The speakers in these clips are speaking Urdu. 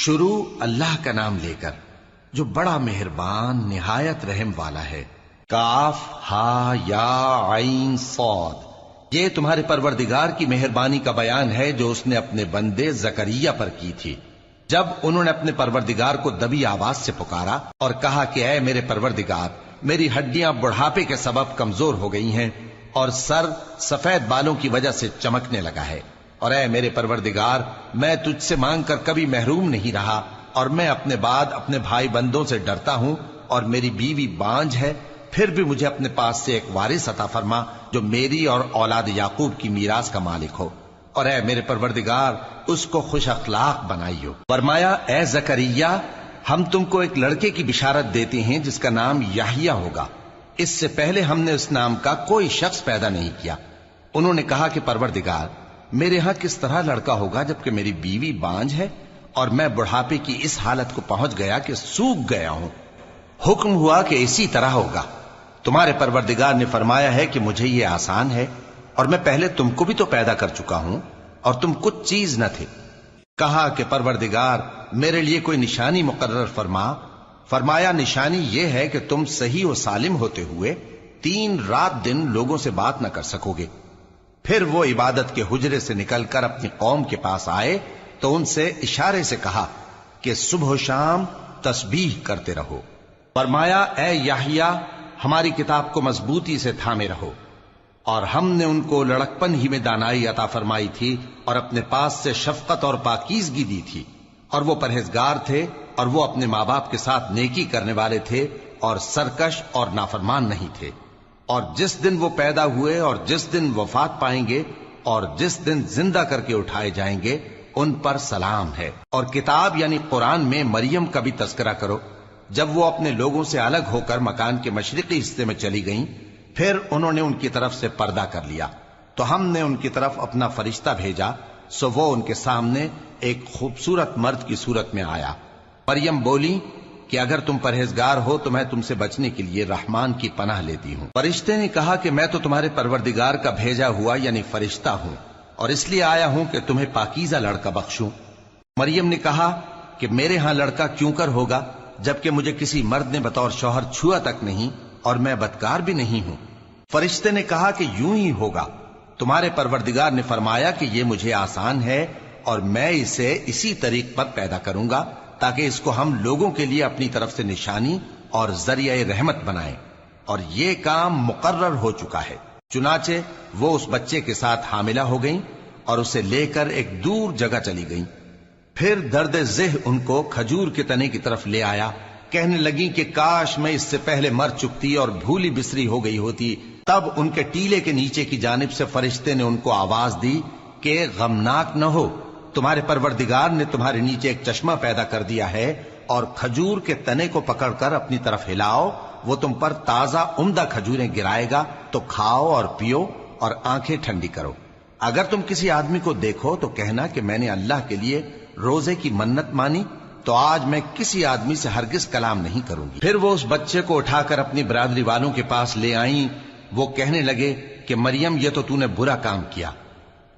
شروع اللہ کا نام لے کر جو بڑا مہربان نہایت رحم والا ہے۔ کاف ہا یا عین صاد، یہ تمہارے پروردگار کی مہربانی کا بیان ہے جو اس نے اپنے بندے زکریا پر کی تھی جب انہوں نے اپنے پروردگار کو دبی آواز سے پکارا اور کہا کہ اے میرے پروردگار، میری ہڈیاں بڑھاپے کے سبب کمزور ہو گئی ہیں اور سر سفید بالوں کی وجہ سے چمکنے لگا ہے، اور اے میرے پروردگار، میں تجھ سے مانگ کر کبھی محروم نہیں رہا، اور میں اپنے بعد اپنے بھائی بندوں سے ڈرتا ہوں، اور میری بیوی بانجھ ہے، پھر بھی مجھے اپنے پاس سے ایک وارث عطا فرما جو میری اور اولاد یعقوب کی میراث کا مالک ہو، اور اے میرے پروردگار، اس کو خوش اخلاق بنائیو۔ فرمایا اے زکریا، ہم تم کو ایک لڑکے کی بشارت دیتے ہیں جس کا نام یحییٰ ہوگا، اس سے پہلے ہم نے اس نام کا کوئی شخص پیدا نہیں کیا۔ انہوں نے کہا کہ پروردگار، میرے ہاں کس طرح لڑکا ہوگا جبکہ میری بیوی بانجھ ہے اور میں بڑھاپے کی اس حالت کو پہنچ گیا کہ سوکھ گیا ہوں؟ حکم ہوا کہ اسی طرح ہوگا۔ تمہارے پروردگار نے فرمایا ہے کہ مجھے یہ آسان ہے، اور میں پہلے تم کو بھی تو پیدا کر چکا ہوں اور تم کچھ چیز نہ تھے۔ کہا کہ پروردگار، میرے لیے کوئی نشانی مقرر فرما۔ فرمایا نشانی یہ ہے کہ تم صحیح و سالم ہوتے ہوئے 3 رات دن لوگوں سے بات نہ کر سکو گے۔ پھر وہ عبادت کے حجرے سے نکل کر اپنی قوم کے پاس آئے تو ان سے اشارے سے کہا کہ صبح و شام تسبیح کرتے رہو۔ فرمایا اے یحییٰ، ہماری کتاب کو مضبوطی سے تھامے رہو، اور ہم نے ان کو لڑکپن ہی میں دانائی عطا فرمائی تھی اور اپنے پاس سے شفقت اور پاکیزگی دی تھی، اور وہ پرہیزگار تھے، اور وہ اپنے ماں باپ کے ساتھ نیکی کرنے والے تھے اور سرکش اور نافرمان نہیں تھے۔ اور جس دن وہ پیدا ہوئے اور جس دن وفات پائیں گے اور جس دن زندہ کر کے اٹھائے جائیں گے ان پر سلام ہے۔ اور کتاب یعنی قرآن میں مریم کا بھی تذکرہ کرو، جب وہ اپنے لوگوں سے الگ ہو کر مکان کے مشرقی حصے میں چلی گئیں، پھر انہوں نے ان کی طرف سے پردہ کر لیا تو ہم نے ان کی طرف اپنا فرشتہ بھیجا، سو وہ ان کے سامنے ایک خوبصورت مرد کی صورت میں آیا۔ مریم بولی کہ اگر تم پرہیزگار ہو تو میں تم سے بچنے کے لیے رحمان کی پناہ لیتی ہوں۔ فرشتے نے کہا کہ میں تو تمہارے پروردگار کا بھیجا ہوا یعنی فرشتہ ہوں، اور اس لیے آیا ہوں کہ تمہیں پاکیزہ لڑکا بخشوں۔ مریم نے کہا کہ میرے ہاں لڑکا کیوں کر ہوگا جبکہ مجھے کسی مرد نے بطور شوہر چھوا تک نہیں اور میں بدکار بھی نہیں ہوں۔ فرشتے نے کہا کہ یوں ہی ہوگا۔ تمہارے پروردگار نے فرمایا کہ یہ مجھے آسان ہے اور میں اسے اسی طریق پر پیدا کروں گا تاکہ اس کو ہم لوگوں کے لیے اپنی طرف سے نشانی اور ذریعہ رحمت بنائیں، اور یہ کام مقرر ہو چکا ہے۔ چنانچہ وہ اس بچے کے ساتھ حاملہ ہو گئیں اور اسے لے کر ایک دور جگہ چلی گئیں۔ پھر درد ذہ ان کو کھجور کے تنے کی طرف لے آیا، کہنے لگی کہ کاش میں اس سے پہلے مر چکتی اور بھولی بسری ہو گئی ہوتی۔ تب ان کے ٹیلے کے نیچے کی جانب سے فرشتے نے ان کو آواز دی کہ غمناک نہ ہو، تمہارے پروردگار نے تمہارے نیچے ایک چشمہ پیدا کر دیا ہے، اور کھجور کے تنے کو پکڑ کر اپنی طرف ہلاؤ، وہ تم پر تازہ عمدہ کھجوریں گرائے گا، تو کھاؤ اور پیو اور آنکھیں ٹھنڈی کرو۔ اگر تم کسی آدمی کو دیکھو تو کہنا کہ میں نے اللہ کے لیے روزے کی منت مانی، تو آج میں کسی آدمی سے ہرگز کلام نہیں کروں گی۔ پھر وہ اس بچے کو اٹھا کر اپنی برادری والوں کے پاس لے آئیں۔ وہ کہنے لگے کہ مریم، یہ تو نے برا کام کیا۔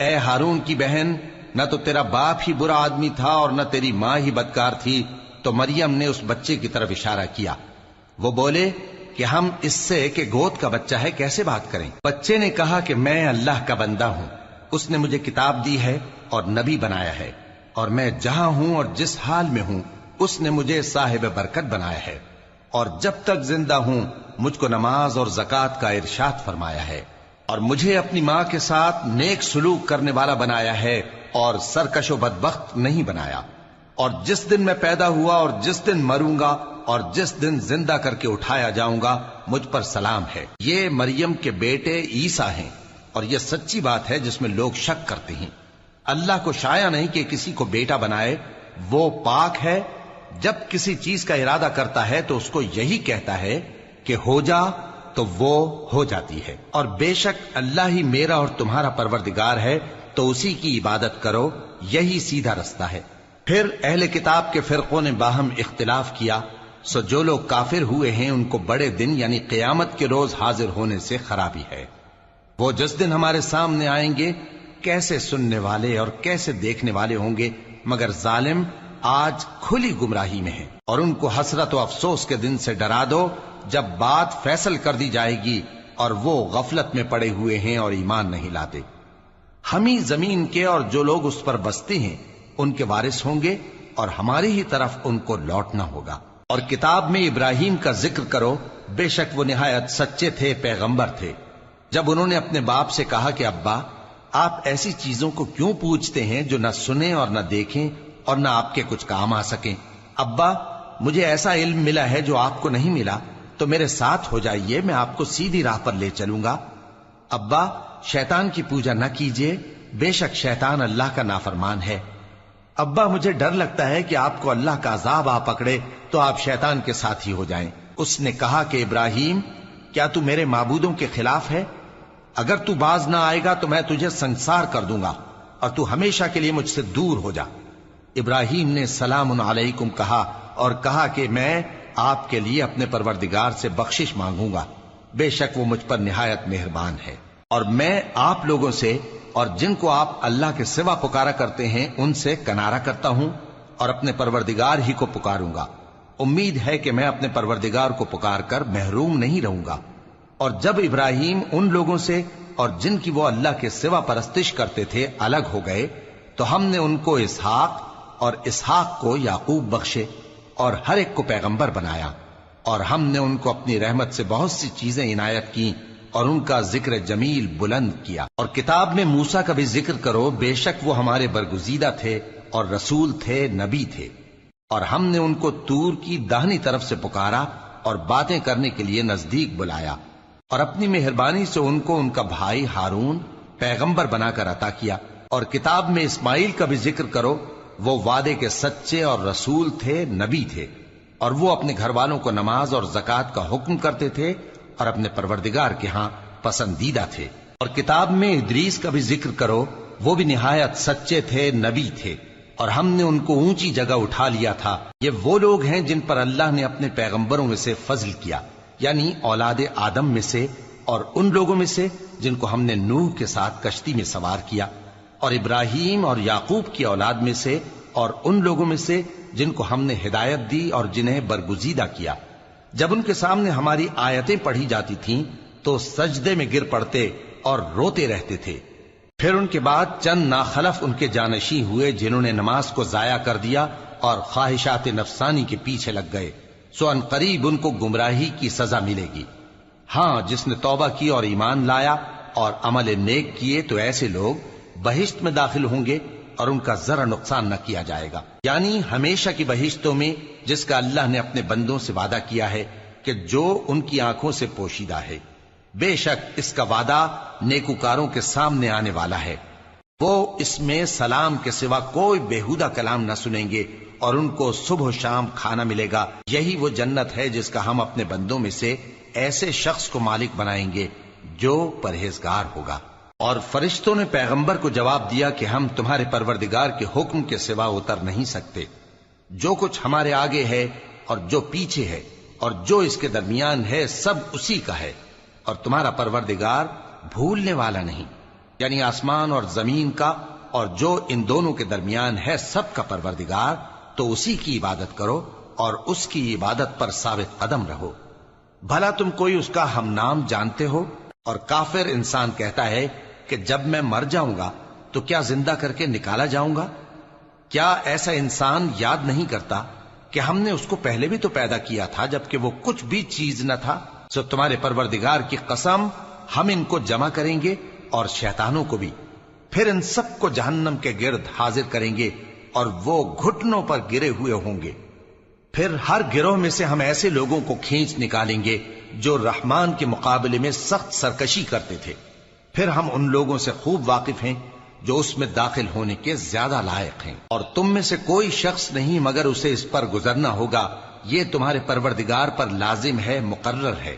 اے ہارون کی بہن، نہ تو تیرا باپ ہی برا آدمی تھا اور نہ تیری ماں ہی بدکار تھی۔ تو مریم نے اس بچے کی طرف اشارہ کیا۔ وہ بولے کہ ہم اس سے کہ گود کا بچہ ہے کیسے بات کریں؟ بچے نے کہا کہ میں اللہ کا بندہ ہوں، اس نے مجھے کتاب دی ہے اور نبی بنایا ہے، اور میں جہاں ہوں اور جس حال میں ہوں اس نے مجھے صاحب برکت بنایا ہے، اور جب تک زندہ ہوں مجھ کو نماز اور زکوٰۃ کا ارشاد فرمایا ہے، اور مجھے اپنی ماں کے ساتھ نیک سلوک کرنے والا بنایا ہے اور سرکش و بدبخت نہیں بنایا، اور جس دن میں پیدا ہوا اور جس دن مروں گا اور جس دن زندہ کر کے اٹھایا جاؤں گا مجھ پر سلام ہے۔ یہ مریم کے بیٹے عیسیٰ ہیں، اور یہ سچی بات ہے جس میں لوگ شک کرتے ہیں۔ اللہ کو شایع نہیں کہ کسی کو بیٹا بنائے، وہ پاک ہے، جب کسی چیز کا ارادہ کرتا ہے تو اس کو یہی کہتا ہے کہ ہو جا تو وہ ہو جاتی ہے، اور بے شک اللہ ہی میرا اور تمہارا پروردگار ہے، تو اسی کی عبادت کرو، یہی سیدھا رستہ ہے۔ پھر اہل کتاب کے فرقوں نے باہم اختلاف کیا، سو جو لوگ کافر ہوئے ہیں ان کو بڑے دن یعنی قیامت کے روز حاضر ہونے سے خرابی ہے۔ وہ جس دن ہمارے سامنے آئیں گے کیسے سننے والے اور کیسے دیکھنے والے ہوں گے، مگر ظالم آج کھلی گمراہی میں ہیں، اور ان کو حسرت و افسوس کے دن سے ڈرا دو جب بات فیصل کر دی جائے گی اور وہ غفلت میں پڑے ہوئے ہیں اور ایمان نہیں لاتے۔ ہم ہی زمین کے اور جو لوگ اس پر بستے ہیں ان کے وارث ہوں گے، اور ہماری ہی طرف ان کو لوٹنا ہوگا۔ اور کتاب میں ابراہیم کا ذکر کرو، بے شک وہ نہایت سچے تھے، پیغمبر تھے۔ جب انہوں نے اپنے باپ سے کہا کہ ابا، آپ ایسی چیزوں کو کیوں پوچھتے ہیں جو نہ سنیں اور نہ دیکھیں اور نہ آپ کے کچھ کام آ سکیں؟ ابا، مجھے ایسا علم ملا ہے جو آپ کو نہیں ملا، تو میرے ساتھ ہو جائیے، میں آپ کو سیدھی راہ پر لے چلوں گا۔ ابا، شیطان کی پوجا نہ کیجیے، بے شک شیطان اللہ کا نافرمان ہے۔ ابا، مجھے ڈر لگتا ہے کہ آپ کو اللہ کا عذاب آ پکڑے تو آپ شیطان کے ساتھی ہو جائیں۔ اس نے کہا کہ ابراہیم، کیا تو میرے معبودوں کے خلاف ہے؟ اگر تو باز نہ آئے گا تو میں تجھے سنسار کر دوں گا اور تو ہمیشہ کے لیے مجھ سے دور ہو جا۔ ابراہیم نے سلام علیکم کہا اور کہا کہ میں آپ کے لیے اپنے پروردگار سے بخشش مانگوں گا، بے شک وہ مجھ پر نہایت مہربان ہے، اور میں آپ لوگوں سے اور جن کو آپ اللہ کے سوا پکارا کرتے ہیں ان سے کنارہ کرتا ہوں اور اپنے پروردگار ہی کو پکاروں گا۔ امید ہے کہ میں اپنے پروردگار کو پکار کر محروم نہیں رہوں گا۔ اور جب ابراہیم ان لوگوں سے اور جن کی وہ اللہ کے سوا پرستش کرتے تھے الگ ہو گئے تو ہم نے ان کو اسحاق اور اسحاق کو یعقوب بخشے اور ہر ایک کو پیغمبر بنایا، اور ہم نے ان کو اپنی رحمت سے بہت سی چیزیں عنایت کی اور ان کا ذکر جمیل بلند کیا۔ اور کتاب میں موسیٰ کا بھی ذکر کرو، بے شک وہ ہمارے برگزیدہ تھے اور رسول تھے، نبی تھے، اور ہم نے ان کو طور کی داہنی طرف سے پکارا اور باتیں کرنے کے لیے نزدیک بلایا، اور اپنی مہربانی سے ان کو ان کا بھائی ہارون پیغمبر بنا کر عطا کیا۔ اور کتاب میں اسماعیل کا بھی ذکر کرو، وہ وعدے کے سچے اور رسول تھے، نبی تھے، اور وہ اپنے گھر والوں کو نماز اور زکوٰۃ کا حکم کرتے تھے اور اپنے پروردگار کے ہاں پسندیدہ تھے۔ اور کتاب میں ادریس کا بھی ذکر کرو، وہ بھی نہایت سچے تھے، نبی تھے، اور ہم نے ان کو اونچی جگہ اٹھا لیا تھا۔ یہ وہ لوگ ہیں جن پر اللہ نے اپنے پیغمبروں میں سے فضل کیا، یعنی اولاد آدم میں سے، اور ان لوگوں میں سے جن کو ہم نے نوح کے ساتھ کشتی میں سوار کیا، اور ابراہیم اور یعقوب کی اولاد میں سے، اور ان لوگوں میں سے جن کو ہم نے ہدایت دی اور جنہیں برگزیدہ کیا۔ جب ان کے سامنے ہماری آیتیں پڑھی جاتی تھیں تو سجدے میں گر پڑتے اور روتے رہتے تھے۔ پھر ان کے بعد چند ناخلف ان کے جانشین ہوئے جنہوں نے نماز کو ضائع کر دیا اور خواہشات نفسانی کے پیچھے لگ گئے، سو ان قریب ان کو گمراہی کی سزا ملے گی۔ ہاں، جس نے توبہ کی اور ایمان لایا اور عمل نیک کیے تو ایسے لوگ بہشت میں داخل ہوں گے اور ان کا ذرا نقصان نہ کیا جائے گا، یعنی ہمیشہ کی بہشتوں میں جس کا اللہ نے اپنے بندوں سے وعدہ کیا ہے کہ جو ان کی آنکھوں سے پوشیدہ ہے۔ بے شک اس کا وعدہ نیکوکاروں کے سامنے آنے والا ہے، وہ اس میں سلام کے سوا کوئی بیہودہ کلام نہ سنیں گے، اور ان کو صبح و شام کھانا ملے گا۔ یہی وہ جنت ہے جس کا ہم اپنے بندوں میں سے ایسے شخص کو مالک بنائیں گے جو پرہیزگار ہوگا۔ اور فرشتوں نے پیغمبر کو جواب دیا کہ ہم تمہارے پروردگار کے حکم کے سوا اتر نہیں سکتے، جو کچھ ہمارے آگے ہے اور جو پیچھے ہے اور جو اس کے درمیان ہے سب اسی کا ہے، اور تمہارا پروردگار بھولنے والا نہیں، یعنی آسمان اور زمین کا اور جو ان دونوں کے درمیان ہے سب کا پروردگار، تو اسی کی عبادت کرو اور اس کی عبادت پر ثابت قدم رہو۔ بھلا تم کوئی اس کا ہم نام جانتے ہو؟ اور کافر انسان کہتا ہے کہ جب میں مر جاؤں گا تو کیا زندہ کر کے نکالا جاؤں گا؟ کیا ایسا انسان یاد نہیں کرتا کہ ہم نے اس کو پہلے بھی تو پیدا کیا تھا جبکہ وہ کچھ بھی چیز نہ تھا؟ سو تمہارے پروردگار کی قسم، ہم ان کو جمع کریں گے اور شیطانوں کو بھی، پھر ان سب کو جہنم کے گرد حاضر کریں گے اور وہ گھٹنوں پر گرے ہوئے ہوں گے۔ پھر ہر گروہ میں سے ہم ایسے لوگوں کو کھینچ نکالیں گے جو رحمان کے مقابلے میں سخت سرکشی کرتے تھے، پھر ہم ان لوگوں سے خوب واقف ہیں جو اس میں داخل ہونے کے زیادہ لائق ہیں، اور تم میں سے کوئی شخص نہیں مگر اسے اس پر گزرنا ہوگا، یہ تمہارے پروردگار پر لازم ہے، مقرر ہے۔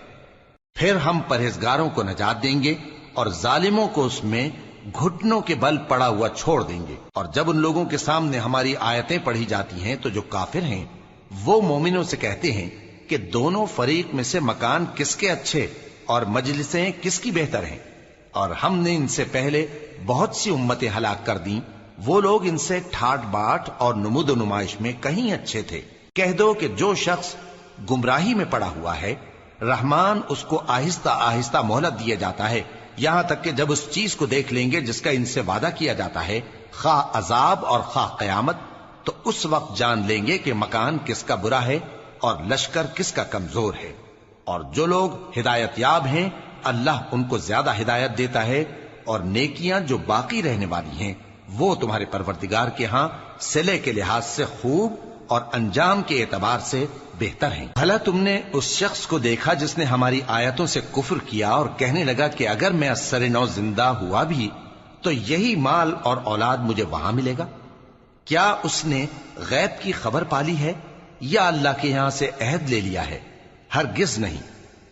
پھر ہم پرہیزگاروں کو نجات دیں گے اور ظالموں کو اس میں گھٹنوں کے بل پڑا ہوا چھوڑ دیں گے۔ اور جب ان لوگوں کے سامنے ہماری آیتیں پڑھی جاتی ہیں تو جو کافر ہیں وہ مومنوں سے کہتے ہیں کہ دونوں فریق میں سے مکان کس کے اچھے اور مجلسیں کس کی بہتر ہیں، اور ہم نے ان سے پہلے بہت سی امتیں ہلاک کر دیں وہ لوگ ان سے ٹھاٹ باٹ اور نمود و نمائش میں کہیں اچھے تھے۔ کہہ دو کہ جو شخص گمراہی میں پڑا ہوا ہے، رحمان اس کو آہستہ آہستہ مہلت دیا جاتا ہے، یہاں تک کہ جب اس چیز کو دیکھ لیں گے جس کا ان سے وعدہ کیا جاتا ہے، خواہ عذاب اور خواہ قیامت، تو اس وقت جان لیں گے کہ مکان کس کا برا ہے اور لشکر کس کا کمزور ہے۔ اور جو لوگ ہدایت یاب ہیں اللہ ان کو زیادہ ہدایت دیتا ہے، اور نیکیاں جو باقی رہنے والی ہیں وہ تمہارے پروردگار کے ہاں صلے کے لحاظ سے خوب اور انجام کے اعتبار سے بہتر ہیں۔ بھلا تم نے اس شخص کو دیکھا جس نے ہماری آیتوں سے کفر کیا اور کہنے لگا کہ اگر میں اثر نو زندہ ہوا بھی تو یہی مال اور اولاد مجھے وہاں ملے گا؟ کیا اس نے غیب کی خبر پالی ہے یا اللہ کے یہاں سے عہد لے لیا ہے؟ ہرگز نہیں،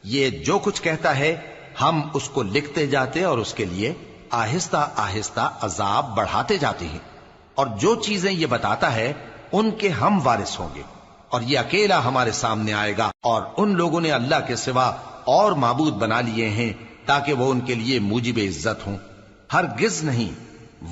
یہ جو کچھ کہتا ہے ہم اس کو لکھتے جاتے اور اس کے لیے آہستہ آہستہ عذاب بڑھاتے جاتے ہیں، اور جو چیزیں یہ بتاتا ہے ان کے ہم وارث ہوں گے، اور یہ اکیلا ہمارے سامنے آئے گا۔ اور ان لوگوں نے اللہ کے سوا اور معبود بنا لیے ہیں تاکہ وہ ان کے لیے موجب عزت ہوں۔ ہرگز نہیں،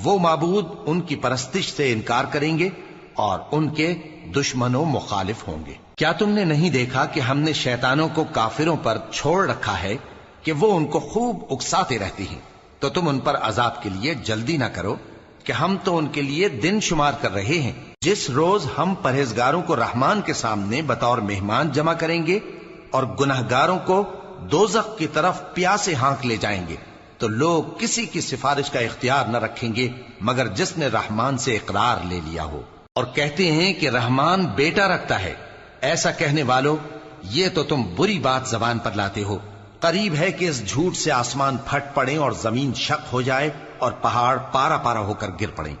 وہ معبود ان کی پرستش سے انکار کریں گے اور ان کے دشمن و مخالف ہوں گے۔ کیا تم نے نہیں دیکھا کہ ہم نے شیطانوں کو کافروں پر چھوڑ رکھا ہے کہ وہ ان کو خوب اکساتے رہتے ہیں؟ تو تم ان پر عذاب کے لیے جلدی نہ کرو کہ ہم تو ان کے لیے دن شمار کر رہے ہیں۔ جس روز ہم پرہیزگاروں کو رحمان کے سامنے بطور مہمان جمع کریں گے اور گناہگاروں کو دوزخ کی طرف پیاسے ہانک لے جائیں گے، تو لوگ کسی کی سفارش کا اختیار نہ رکھیں گے مگر جس نے رحمان سے اقرار لے لیا ہو۔ اور کہتے ہیں کہ رحمان بیٹا رکھتا ہے۔ ایسا کہنے والوں، یہ تو تم بری بات زبان پر لاتے ہو۔ قریب ہے کہ اس جھوٹ سے آسمان پھٹ پڑے اور زمین شق ہو جائے اور پہاڑ پارا پارا ہو کر گر پڑیں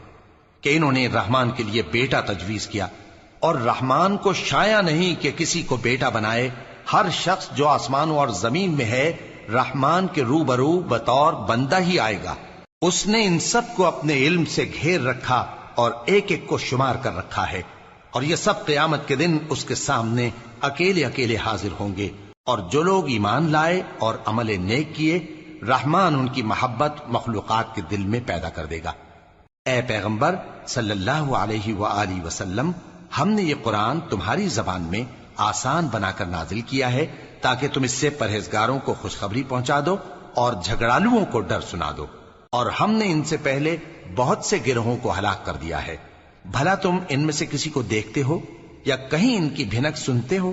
کہ انہوں نے رحمان کے لیے بیٹا تجویز کیا، اور رحمان کو شایع نہیں کہ کسی کو بیٹا بنائے۔ ہر شخص جو آسمانوں اور زمین میں ہے رحمان کے روبرو بطور بندہ ہی آئے گا۔ اس نے ان سب کو اپنے علم سے گھیر رکھا اور ایک ایک کو شمار کر رکھا ہے، اور یہ سب قیامت کے دن اس کے سامنے اکیلے اکیلے حاضر ہوں گے۔ اور جو لوگ ایمان لائے اور عمل نیک کیے، رحمان ان کی محبت مخلوقات کے دل میں پیدا کر دے گا۔ اے پیغمبر صلی اللہ علیہ وآلہ وسلم، ہم نے یہ قرآن تمہاری زبان میں آسان بنا کر نازل کیا ہے تاکہ تم اس سے پرہیزگاروں کو خوشخبری پہنچا دو اور جھگڑالوؤں کو ڈر سنا دو۔ اور ہم نے ان سے پہلے بہت سے گروہوں کو ہلاک کر دیا ہے۔ بھلا تم ان میں سے کسی کو دیکھتے ہو یا کہیں ان کی بھنک سنتے ہو؟